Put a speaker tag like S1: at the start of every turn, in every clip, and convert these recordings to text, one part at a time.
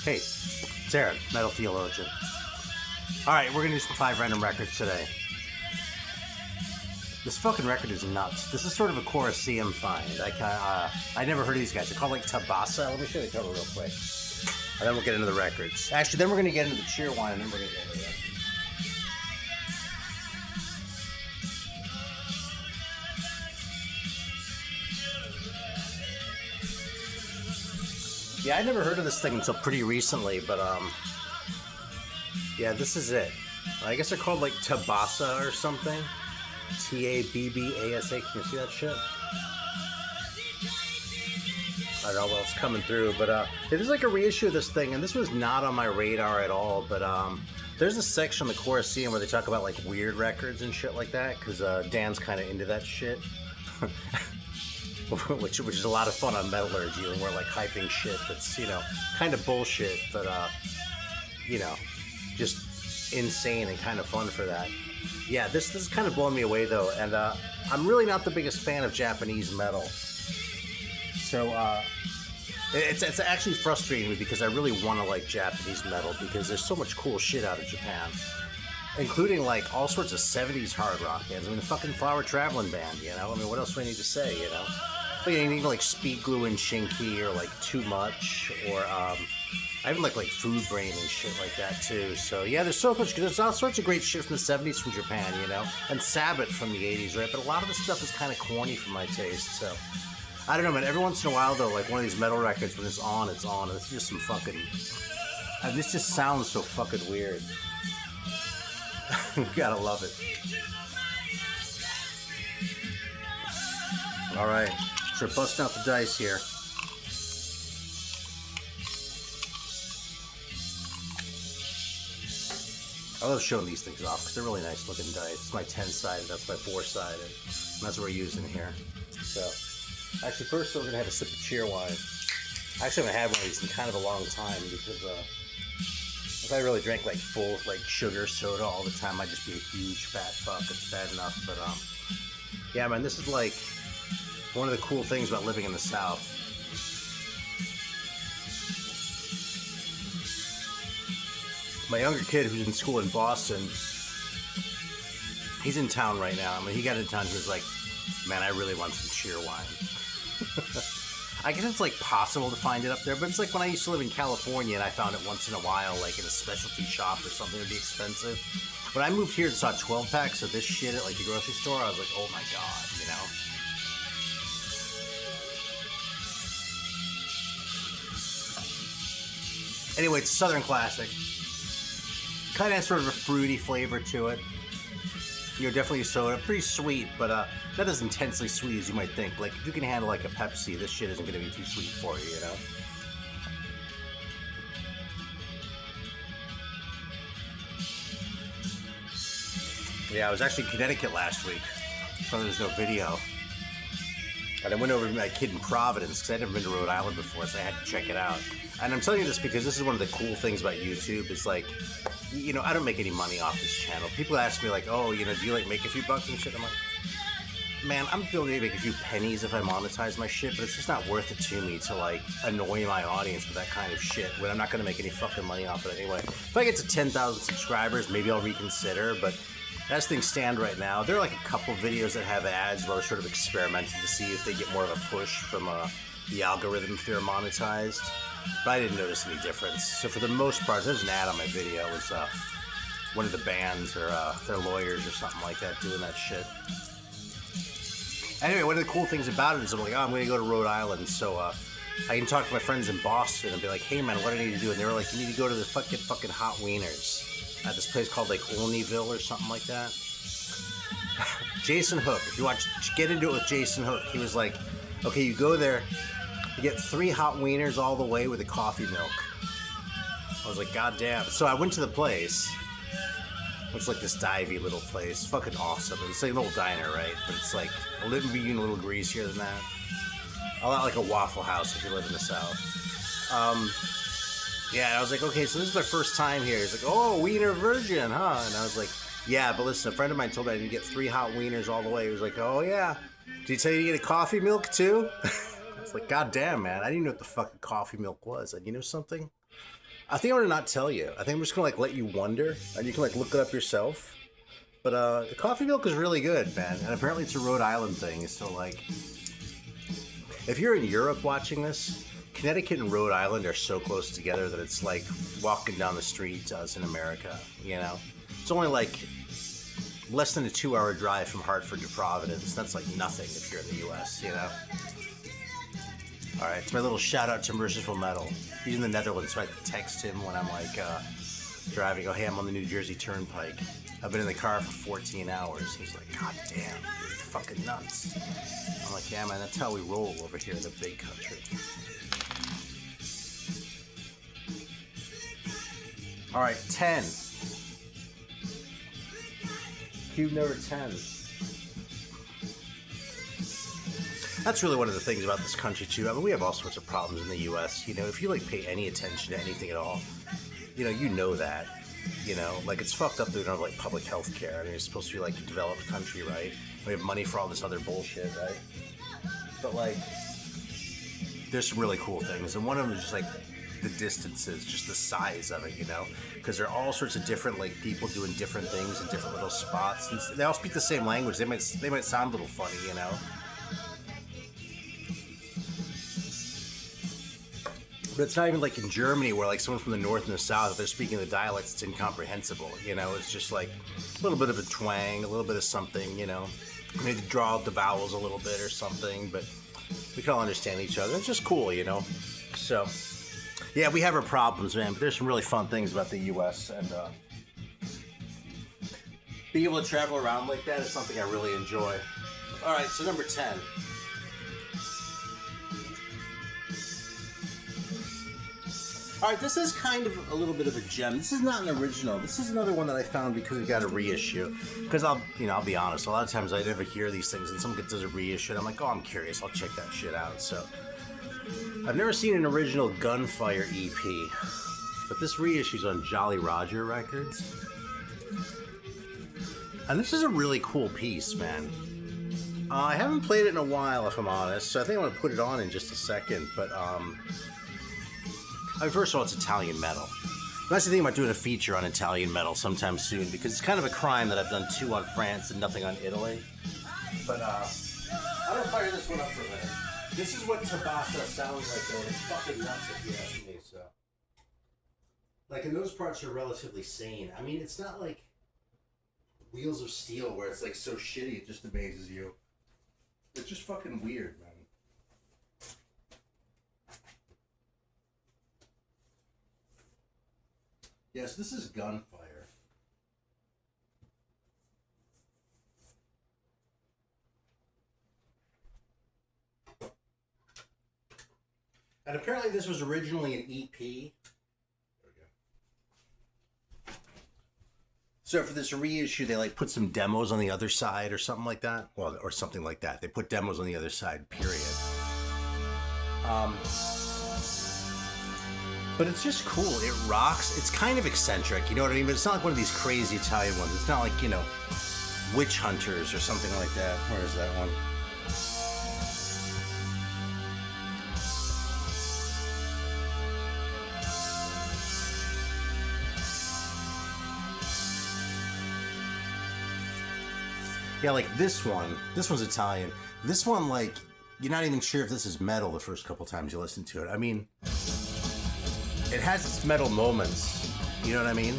S1: Hey, it's Aaron, Metal Theologian. Alright, we're gonna do some 5 random records today. This fucking record is nuts. This is sort of a Colosseum find. I never heard of these guys. They're called like Tabbasa. Let me show you the cover real quick. And then we'll get into the records. Actually, then we're gonna get into the Cheerwine, and then we're gonna get into the records. Yeah, I never heard of this thing until pretty recently, but yeah, this is it. I guess they're called like Tabasa or something. Tabbasa. Can you see that shit? I don't know what else coming through, but it is like a reissue of this thing, and this was not on my radar at all. But there's a section on the Colosseum where they talk about like weird records and shit like that, because Dan's kind of into that shit. which is a lot of fun on Metallurgy, and we're like hyping shit that's, you know, kind of bullshit, but you know, just insane and kind of fun for that. Yeah, this is kind of blowing me away though, and I'm really not the biggest fan of Japanese metal, so it's actually frustrating me because I really want to like Japanese metal because there's so much cool shit out of Japan, including like all sorts of 70s hard rock bands. I mean, the fucking Flower Traveling Band, you know? I mean, what else do I need to say, you know? Like anything like Speed Glue and Shinky or like Too Much, or I even like Food Brain and shit like that too. So yeah, there's so much, there's all sorts of great shit from the 70s from Japan, you know? And Sabbath from the 80s, right? But a lot of the stuff is kind of corny for my taste, so I don't know, man. Every once in a while though, like one of these metal records, when it's on, it's on. It's just some fucking, this just sounds so fucking weird. You gotta love it. Alright, so we're busting out the dice here. I love showing these things off because they're really nice looking dice. It's my 10-sided, that's my 4-sided. And that's what we're using here. So, actually first we're going to have a sip of Cheerwine. I actually haven't had one of these in kind of a long time because if I really drank like full like sugar soda all the time, I'd just be a huge fat fuck. It's bad enough, but yeah, man, this is like one of the cool things about living in the South. My younger kid, who's in school in Boston, he's in town right now. I mean, he got in town. He was like, "Man, I really want some Cheerwine." I guess it's like possible to find it up there, but it's like when I used to live in California and I found it once in a while, like in a specialty shop or something. It'd be expensive. When I moved here and saw 12 packs of this shit at like the grocery store, I was like, "Oh my god," you know. Anyway, it's a Southern classic. Kind of has sort of a fruity flavor to it. You know, definitely a soda. Pretty sweet, but not as intensely sweet as you might think. Like, if you can handle like a Pepsi, this shit isn't going to be too sweet for you, you know? Yeah, I was actually in Connecticut last week, so there's no video. And I went over to my kid in Providence because I'd never been to Rhode Island before, so I had to check it out. And I'm telling you this because this is one of the cool things about YouTube. Is like, you know, I don't make any money off this channel. People ask me like, "Oh, you know, do you like make a few bucks and shit?" I'm like, man, I'm still gonna make a few pennies if I monetize my shit, but it's just not worth it to me to like annoy my audience with that kind of shit when I'm not gonna make any fucking money off it anyway. If I get to 10,000 subscribers, maybe I'll reconsider, but as things stand right now, there are like a couple videos that have ads where I was sort of experimenting to see if they get more of a push from the algorithm if they're monetized. But I didn't notice any difference. So for the most part, there's an ad on my video. It was one of the bands or their lawyers or something like that doing that shit. Anyway, one of the cool things about it is I'm like, oh, I'm going to go to Rhode Island, so I can talk to my friends in Boston and be like, hey man, what do I need to do? And they were like, you need to go to the fucking hot wieners at this place called like Olneyville or something like that. Jason Hook, if you watch Get Into It with Jason Hook, he was like, okay, you go there, you get 3 hot wieners all the way with a coffee milk. I was like, god damn. So I went to the place. It's like this divey little place. Fucking awesome. It's like a little diner, right? But it's like a little even a little greasier than that. A lot like a Waffle House if you live in the South. Yeah, and I was like, okay, so this is my first time here. He's like, oh, wiener virgin, huh? And I was like, yeah, but listen, a friend of mine told me I didn't get 3 hot wieners all the way. He was like, oh yeah. Did he tell you to get a coffee milk too? I was like, god damn, man. I didn't even know what the fucking coffee milk was. And you know something? I think I'm gonna not tell you. I think I'm just gonna like let you wonder, and you can like look it up yourself. But the coffee milk is really good, man. And apparently it's a Rhode Island thing. So like, if you're in Europe watching this, Connecticut and Rhode Island are so close together that it's like walking down the street to us in America. You know, it's only like less than a 2-hour drive from Hartford to Providence. That's like nothing if you're in the U.S. You know. All right, it's my little shout out to Merciful Metal. He's in the Netherlands, so I text him when I'm like driving. Oh, hey, I'm on the New Jersey Turnpike. I've been in the car for 14 hours. He's like, God damn, you're fucking nuts. I'm like, yeah, man, that's how we roll over here in the big country. All right, 10. Cube number 10. That's really one of the things about this country, too. I mean, we have all sorts of problems in the U.S. You know, if you, like, pay any attention to anything at all, you know that. You know, like, it's fucked up that we don't have, like, public health care. I mean, it's supposed to be, like, a developed country, right? We have money for all this other bullshit, right? But, like, there's some really cool things. And one of them is just, like, the distances, just the size of it, you know? Because there are all sorts of different, like, people doing different things in different little spots. And they all speak the same language. They might sound a little funny, you know? But it's not even like in Germany where like someone from the north and the south, if they're speaking the dialects, it's incomprehensible. You know, it's just like a little bit of a twang, a little bit of something, you know. Maybe draw out the vowels a little bit or something, but we can all understand each other. It's just cool, you know. So, yeah, we have our problems, man, but there's some really fun things about the U.S. and being able to travel around like that is something I really enjoy. All right, so number 10. All right, this is kind of a little bit of a gem. This is not an original. This is another one that I found because we got a reissue. Because I'll be honest, a lot of times I never hear these things and someone does a reissue and I'm like, oh, I'm curious. I'll check that shit out. So I've never seen an original Gunfire EP, but this reissue's on Jolly Roger Records. And this is a really cool piece, man. I haven't played it in a while, if I'm honest, so I think I'm going to put it on in just a second, but I mean, first of all, it's Italian metal. I'm actually thinking about doing a feature on Italian metal sometime soon because it's kind of a crime that I've done 2 on France and nothing on Italy. But I'm gonna fire this one up for a minute. This is what Tabasa sounds like, though. It's fucking nuts if you ask me. So, like, and those parts are relatively sane. I mean, it's not like Wheels of Steel where it's like so shitty it just amazes you. It's just fucking weird, man. Yes, this is Gunfire. And apparently this was originally an EP. There we go. So for this reissue, they like put some demos on the other side or something like that. Well, or something like that. They put demos on the other side, period. But it's just cool. It rocks. It's kind of eccentric, you know what I mean? But it's not like one of these crazy Italian ones. It's not like, you know, Witch Hunters or something like that. Where is that one? Yeah, like this one. This one's Italian. This one, like, you're not even sure if this is metal the first couple times you listen to it. I mean, it has its metal moments, you know what I mean?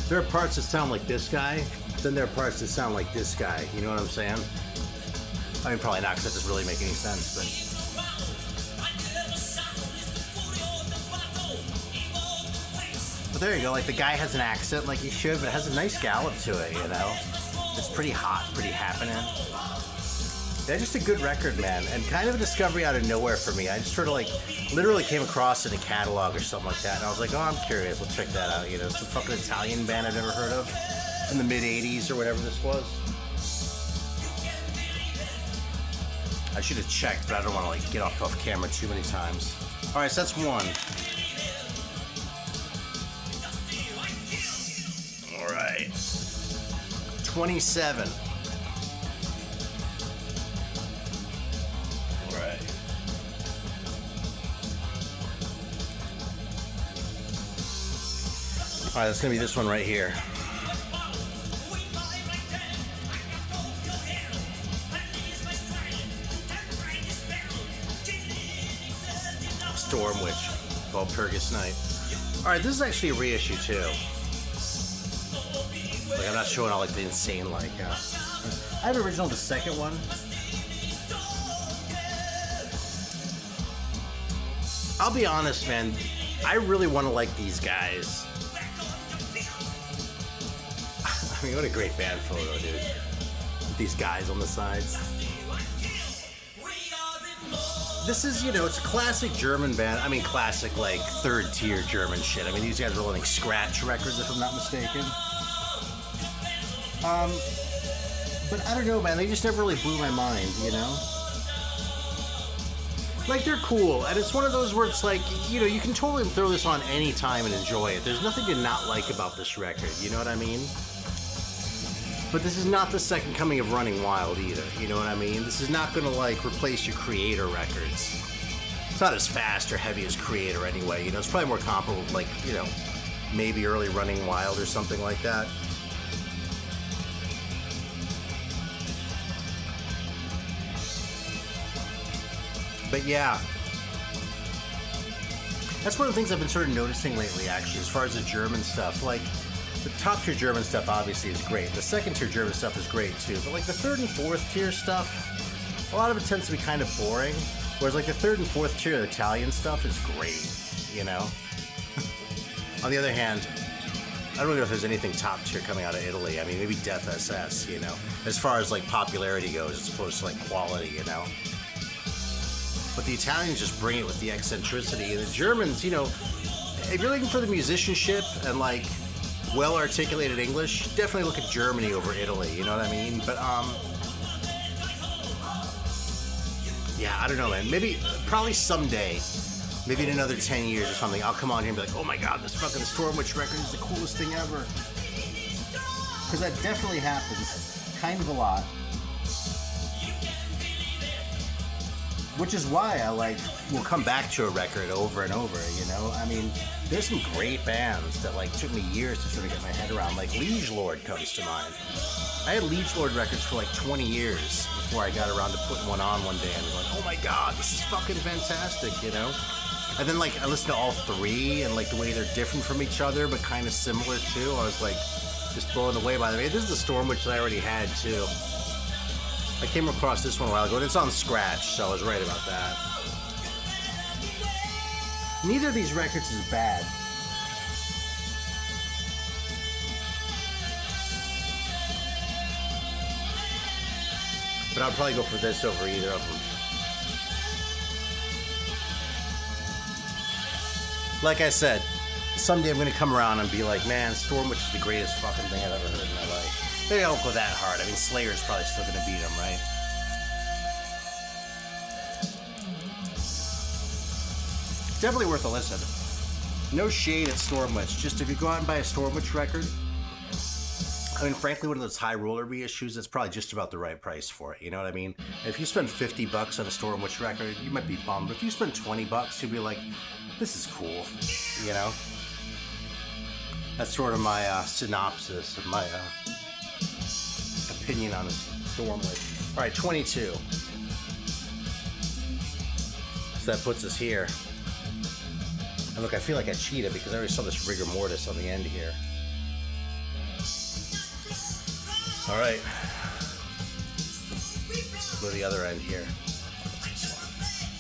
S1: There are parts that sound like this guy, then there are parts that sound like this guy, you know what I'm saying? I mean, probably not, because that doesn't really make any sense, but there you go, like the guy has an accent like he should, but it has a nice gallop to it, you know? It's pretty hot, pretty happening. Yeah, just a good record, man, and kind of a discovery out of nowhere for me. I just sort of like literally came across it in a catalog or something like that, and I was like, oh, I'm curious, we'll check that out, you know, some fucking Italian band I've never heard of in the mid-'80s or whatever this was. I should have checked, but I don't want to like get off camera too many times. All right, so that's one. All right. 27. Alright, that's gonna be this one right here. Stormwitch, called Purgus Night. Alright, this is actually a reissue too. Like, I'm not showing all like the insane like I have original the second one. I'll be honest, man, I really want to like these guys. I mean, what a great band photo, dude. With these guys on the sides. This is, you know, it's a classic German band. I mean, classic, like, third-tier German shit. I mean, these guys were running scratch records, if I'm not mistaken. But I don't know, man. They just never really blew my mind, you know? Like, they're cool, and it's one of those where it's like, you know, you can totally throw this on any time and enjoy it. There's nothing to not like about this record, you know what I mean? But this is not the second coming of Running Wild either, you know what I mean? This is not gonna, like, replace your Creator records. It's not as fast or heavy as Creator anyway, you know? It's probably more comparable with, like, you know, maybe early Running Wild or something like that. But yeah, that's one of the things I've been sort of noticing lately, actually, as far as the German stuff. Like, the top tier German stuff obviously is great. The second tier German stuff is great too. But like the third and fourth tier stuff, a lot of it tends to be kind of boring. Whereas like the third and fourth tier Italian stuff is great, you know? On the other hand, I don't really know if there's anything top tier coming out of Italy. I mean, maybe Death SS, you know? As far as like popularity goes, as opposed to like quality, you know? But the Italians just bring it with the eccentricity. And the Germans, you know, if you're looking for the musicianship and like well-articulated English, definitely look at Germany over Italy, you know what I mean? But, yeah, I don't know, man. Maybe, probably someday, maybe in another 10 years or something, I'll come on here and be like, oh my god, this fucking Stormwitch record is the coolest thing ever. Because that definitely happens, kind of a lot. Which is why I, like, will come back to a record over and over, you know? I mean, there's some great bands that, like, took me years to sort of get my head around. Like, Liege Lord comes to mind. I had Liege Lord records for, like, 20 years before I got around to putting one on one day and going, oh my god, this is fucking fantastic, you know? And then, like, I listened to all three and, like, the way they're different from each other but kind of similar, too. I was, like, just blown away by them. This is the Stormwitch that I already had, too. I came across this one a while ago, and it's on Scratch, so I was right about that. Neither of these records is bad. But I'll probably go for this over either of them. Like I said, someday I'm going to come around and be like, man, Stormwitch is the greatest fucking thing I've ever heard in my life. Maybe I won't go that hard. I mean, Slayer's probably still going to beat him, right? Definitely worth a listen. No shade at Stormwitch. Just if you go out and buy a Stormwitch record, I mean, frankly, one of those high roller reissues, that's probably just about the right price for it. You know what I mean? If you spend $50 on a Stormwitch record, you might be bummed. But if you spend $20, you'll be like, this is cool. You know? That's sort of my synopsis of my opinion on Stormwitch. All right, 22. So that puts us here. And look, I feel like I cheated because I already saw this rigor mortis on the end here. All right. Go to the other end here.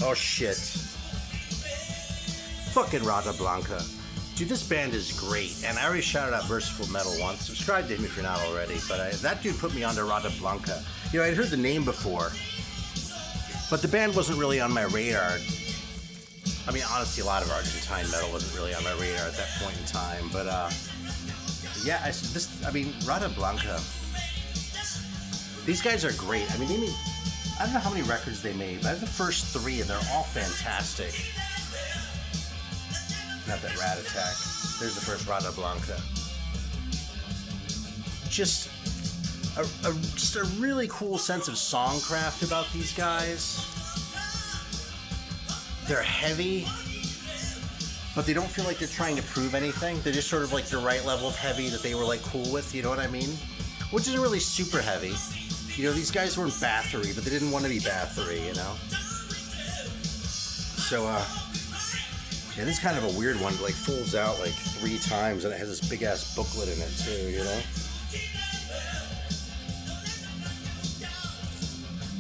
S1: Oh shit. Fucking Rata Blanca. Dude, this band is great, and I already shouted out Merciful Metal once. Subscribe to him if you're not already, but that dude put me onto Rata Blanca. You know, I'd heard the name before, but the band wasn't really on my radar. I mean, honestly, a lot of Argentine metal wasn't really on my radar at that point in time, but, yeah, I mean, Rata Blanca, these guys are great. I mean, I don't know how many records they made, but I have the first three, and they're all fantastic. Not that Rat Attack. There's the first Rata Blanca. Just a really cool sense of songcraft about these guys. They're heavy. but they don't feel like they're trying to prove anything. They're just sort of like the right level of heavy that they were like cool with, you know what I mean? Which isn't really super heavy. You know, these guys weren't Bathory, but they didn't want to be Bathory, you know? So, yeah, this is kind of a weird one. It like folds out like 3 times and it has this big ass booklet in it too, you know?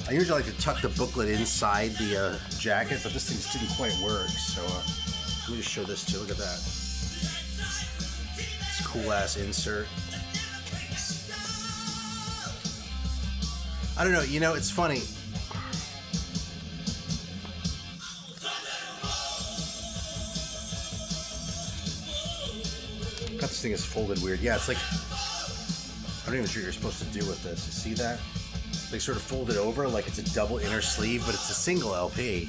S1: I usually like to tuck the booklet inside the jacket, but this thing just didn't quite work, so let me just show this too. Look at that. It's a cool ass insert. I don't know, you know, it's funny. God, this thing is folded weird. Yeah, it's like, I'm not even sure what you're supposed to do with this. You see that? They sort of fold it over like it's a double inner sleeve, but it's a single LP.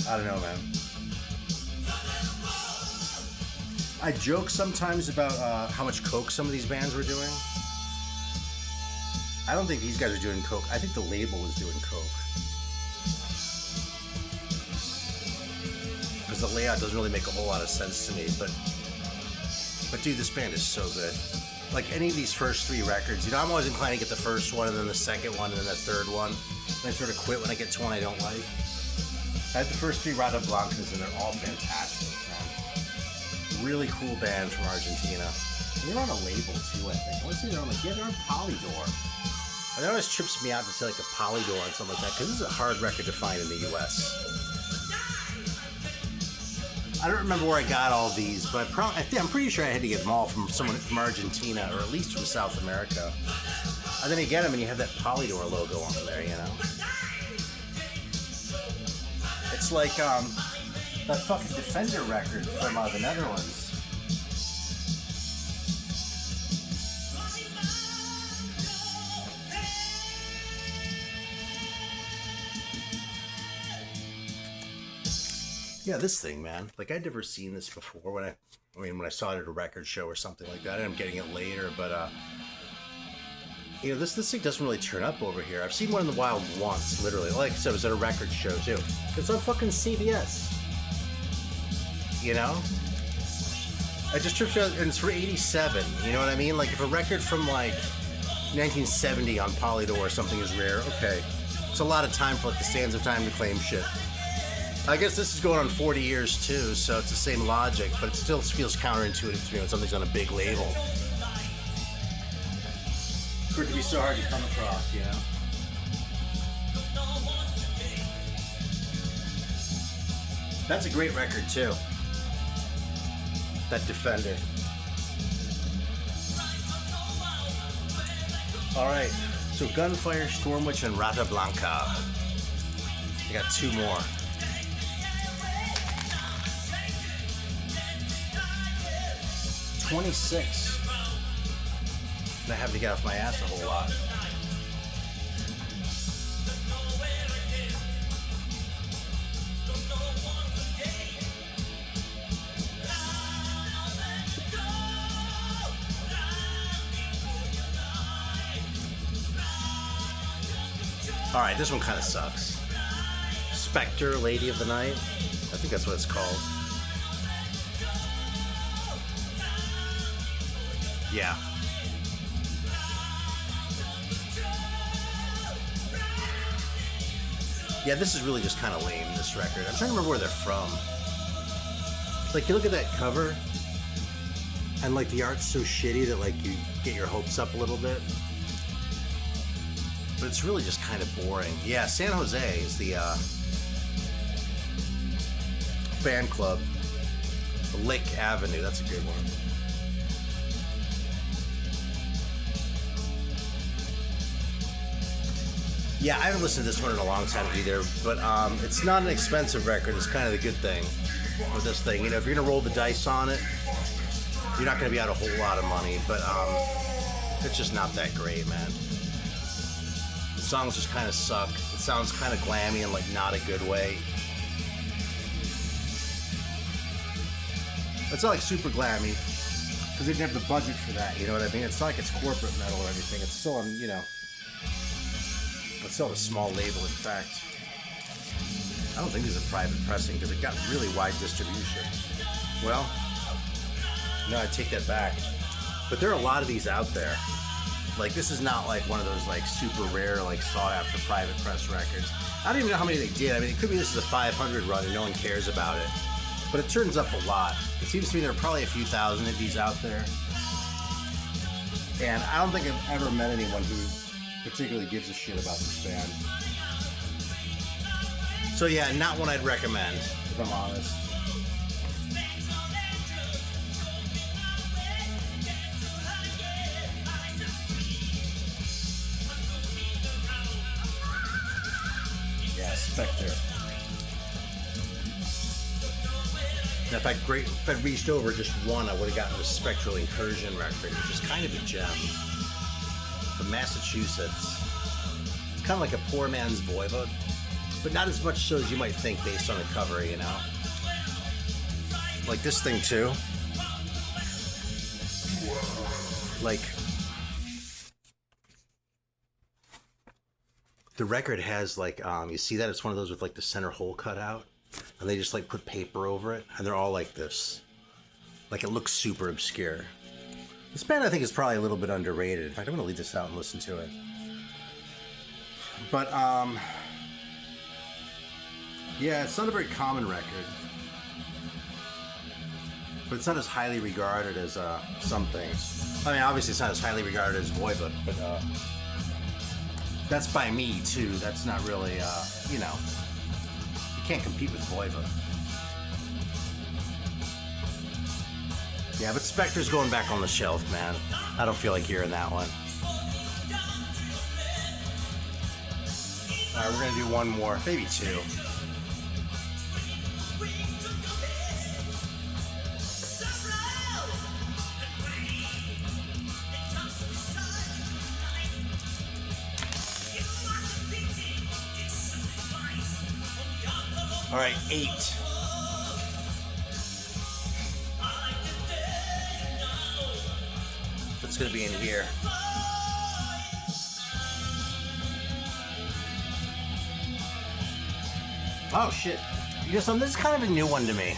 S1: I don't know, man. I joke sometimes about how much coke some of these bands were doing. I don't think these guys are doing coke. I think the label is doing coke. Because the layout doesn't really make a whole lot of sense to me, but dude, this band is so good. Like any of these first 3 records, you know, I'm always inclined to get the first one and then the second one and then the third one. And I sort of quit when I get to one I don't like. I had the first 3 Rata Blancas and they're all fantastic, man. Really cool band from Argentina. And they're on a label too, I think. I want to say they're on, like, yeah, they're on Polydor. And that always trips me out to say like a Polydor and something like that, because this is a hard record to find in the US. I don't remember where I got all these, but I'm pretty sure I had to get them all from someone from Argentina, or at least from South America. And then you get them and you have that Polydor logo on there, you know? It's like that fucking Defender record from the Netherlands. Yeah, this thing, man. Like, I'd never seen this before when I saw it at a record show or something like that. I'm getting it later, but you know, this thing doesn't really turn up over here. I've seen one in the wild once, literally. Like I said, it was at a record show too. It's on fucking CBS. You know? I just tripped out, and it's for 87. You know what I mean? Like, if a record from like 1970 on Polydor or something is rare, okay, it's a lot of time for like the Sands of Time to claim shit. I guess this is going on 40 years too, so it's the same logic, but it still feels counterintuitive to me when something's on a big label. For it to be so hard to come across, you know? That's a great record too. That Defender. Alright, so Gunfire, Stormwitch, and Rata Blanca. I got 2 more. $26. And I have to get off my ass a whole lot. Alright, this one kind of sucks. Spectre, Lady of the Night. I think that's what it's called. Yeah. Yeah, this is really just kind of lame, this record. I'm trying to remember where they're from. Like, you look at that cover, and, like, the art's so shitty that, like, you get your hopes up a little bit. But it's really just kind of boring. Yeah, San Jose is the, fan club. Lick Avenue, that's a good one. Yeah, I haven't listened to this one in a long time either, but it's not an expensive record. It's kind of the good thing with this thing. You know, if you're gonna roll the dice on it, you're not gonna be out a whole lot of money, but it's just not that great, man. The songs just kind of suck. It sounds kind of glammy in like not a good way. It's not like super glammy, because they didn't have the budget for that, you know what I mean? It's not like it's corporate metal or anything. It's still on, you know, it's still a small label, in fact. I don't think these are private pressing because it got really wide distribution. Well, no, I take that back. But there are a lot of these out there. Like, this is not like one of those like super rare, like sought after private press records. I don't even know how many they did. I mean, it could be this is a 500 run and no one cares about it. But it turns up a lot. It seems to me there are probably a few thousand of these out there. And I don't think I've ever met anyone who particularly gives a shit about this band. So yeah, not one I'd recommend, if I'm honest. Yeah, Spectre. Now, if I'd reached over just one, I would have gotten the Spectral Incursion record, which is kind of a gem. From Massachusetts. Kind of like a poor man's Voivod, but not as much so as you might think based on the cover, you know? Like this thing too. Like, the record has like, you see that? It's one of those with like the center hole cut out, and they just like put paper over it, and they're all like this. Like, it looks super obscure. This band I think is probably a little bit underrated. In fact, I'm gonna leave this out and listen to it. But, yeah, it's not a very common record. But it's not as highly regarded as, some things. I mean, obviously it's not as highly regarded as Voivod, but, that's by me, too. That's not really, you know, you can't compete with Voivod. Yeah, but Spectre's going back on the shelf, man. I don't feel like hearing that one. Alright, we're gonna do one more, maybe two. Alright, 8. What's gonna be in here? Oh shit. You know something? This is kind of a new one to me.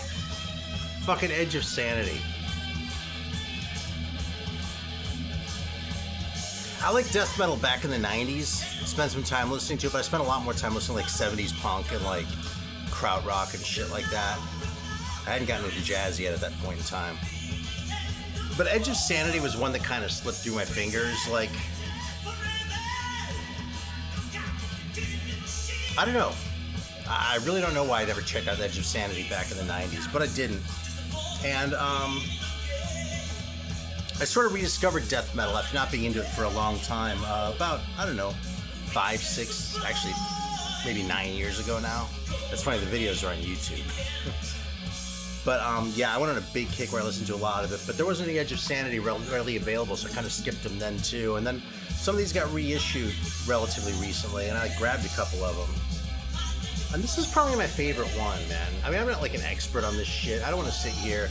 S1: Fucking Edge of Sanity. I like death metal back in the 90s. Spent some time listening to it, but I spent a lot more time listening to like 70s punk and like krautrock and shit like that. I hadn't gotten into jazz yet at that point in time. But Edge of Sanity was one that kind of slipped through my fingers. Like, I don't know. I really don't know why I never checked out Edge of Sanity back in the 90s, but I didn't. And I sort of rediscovered death metal after not being into it for a long time. About, I don't know, 5, 6, actually maybe 9 years ago now. That's funny, the videos are on YouTube. But yeah, I went on a big kick where I listened to a lot of it, but there wasn't any Edge of Sanity readily available, so I kind of skipped them then too. And then some of these got reissued relatively recently, and I grabbed a couple of them. And this is probably my favorite one, man. I mean, I'm not like an expert on this shit. I don't want to sit here.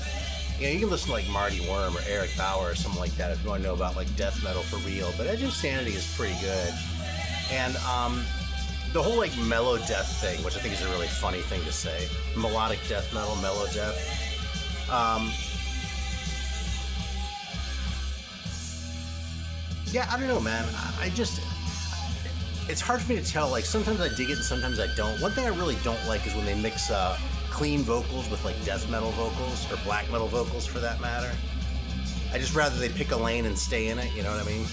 S1: You know, you can listen to like Marty Worm or Eric Bauer or something like that if you want to know about like death metal for real. But Edge of Sanity is pretty good. And the whole like mellow death thing, which I think is a really funny thing to say. Melodic death metal, mellow death. Yeah, I don't know, man. I just... It's hard for me to tell. Like, sometimes I dig it and sometimes I don't. One thing I really don't like is when they mix clean vocals with like death metal vocals or black metal vocals for that matter. I just rather they pick a lane and stay in it, you know what I mean?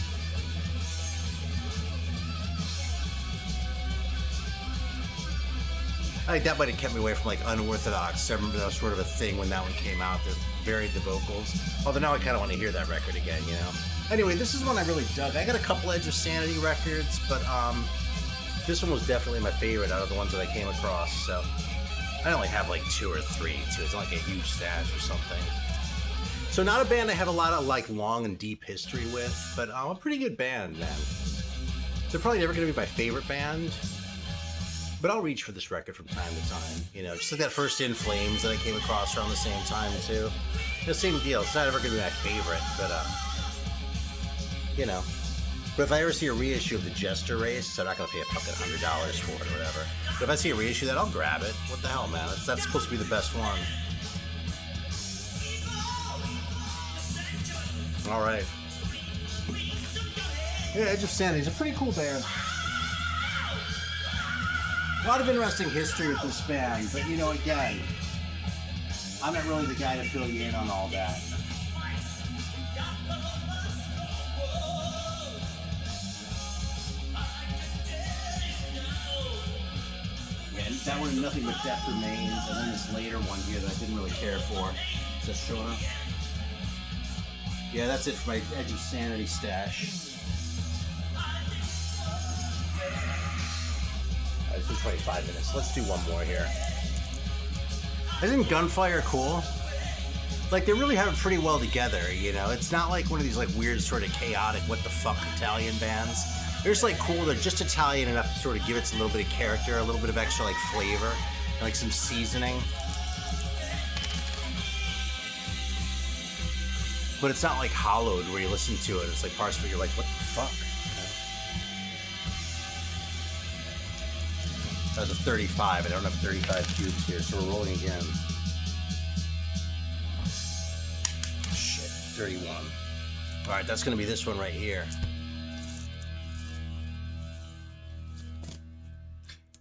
S1: I think that might have kept me away from like Unorthodox. I remember that was sort of a thing when that one came out that varied the vocals. Although now I kind of want to hear that record again, you know? Anyway, this is one I really dug. I got a couple Edge of Sanity records, but this one was definitely my favorite out of the ones that I came across. So I only have like 2 or 3 too. It's not like a huge stash or something. So not a band I have a lot of like long and deep history with, but a pretty good band, man. They're probably never going to be my favorite band, but I'll reach for this record from time to time. You know, just like that first In Flames that I came across around the same time too. The same deal. It's not ever going to be my favorite, but you know, But if I ever see a reissue of the Jester race, I'm not going to pay a fucking $100 for it or whatever. But if I see a reissue of that, I'll grab it. What the hell, man? That's supposed to be the best one. Alright. Yeah, Edge of Sanity is a pretty cool band. A lot of interesting history with this band, but you know, again, I'm not really the guy to fill you in on all that. Yeah, that one, Nothing But Death Remains, and then this later one here that I didn't really care for. Is that showing up? Yeah, that's it for my Edge of Sanity stash. Alright, it's been 25 minutes. Let's do one more here. Isn't Gunfire cool? Like, they really have it pretty well together, you know? It's not like one of these, like, weird, sort of chaotic, what the fuck Italian bands. They're just, like, cool. They're just Italian enough to sort of give it a little bit of character, a little bit of extra, like, flavor, and, like, some seasoning. But it's not, like, hollowed where you listen to it. It's, like, parts where you're like, what the fuck? That was a 35. I don't have 35 cubes here, so we're rolling again. Shit, 31. Alright, that's gonna be this one right here.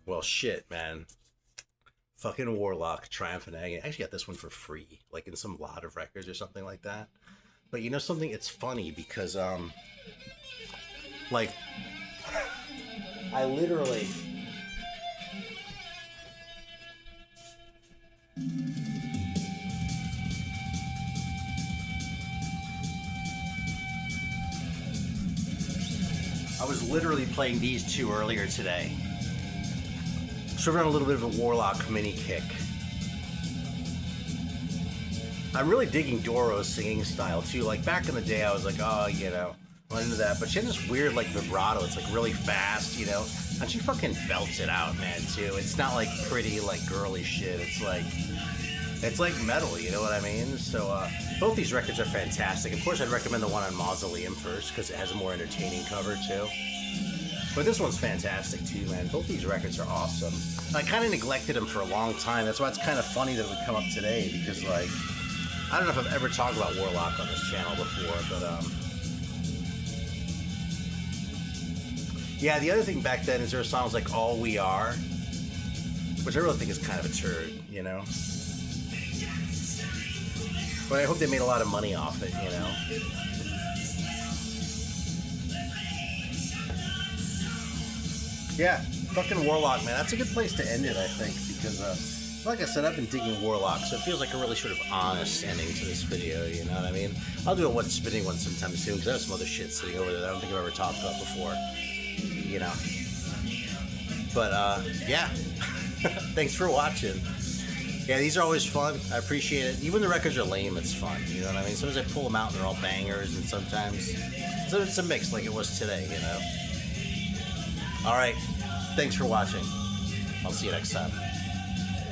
S1: Well, shit, man. Fucking Warlock, Triumph and Agony. I actually got this one for free, like in some lot of records or something like that. But you know something? It's funny because, like, I literally... I was literally playing these two earlier today. So we're on a little bit of a Warlock mini kick. I'm really digging Doro's singing style too. Like back in the day I was like, oh, you know, I'm into that. But she had this weird like vibrato. It's like really fast, you know? And she fucking belts it out, man, too. It's not like pretty, like girly shit. It's like metal, you know what I mean? So both these records are fantastic. Of course, I'd recommend the one on Mausoleum first because it has a more entertaining cover too. But this one's fantastic too, man. Both these records are awesome. I kind of neglected them for a long time. That's why it's kind of funny that it would come up today because, like, I don't know if I've ever talked about Warlock on this channel before, but yeah, the other thing back then is there were songs like All We Are, which I really think is kind of a turd, you know? But I hope they made a lot of money off it, you know? Yeah, fucking Warlock, man. That's a good place to end it, I think, because, like I said, I've been digging Warlock, so it feels like a really sort of honest ending to this video, you know what I mean? I'll do a What's Spinning one sometime soon, because I have some other shit sitting over there that I don't think I've ever talked about before, you know? But, yeah. Thanks for watching. Yeah, these are always fun. I appreciate it. Even the records are lame, it's fun, you know what I mean? Sometimes I pull them out and they're all bangers, and sometimes it's a mix like it was today, you know? Alright, thanks for watching. I'll see you next time.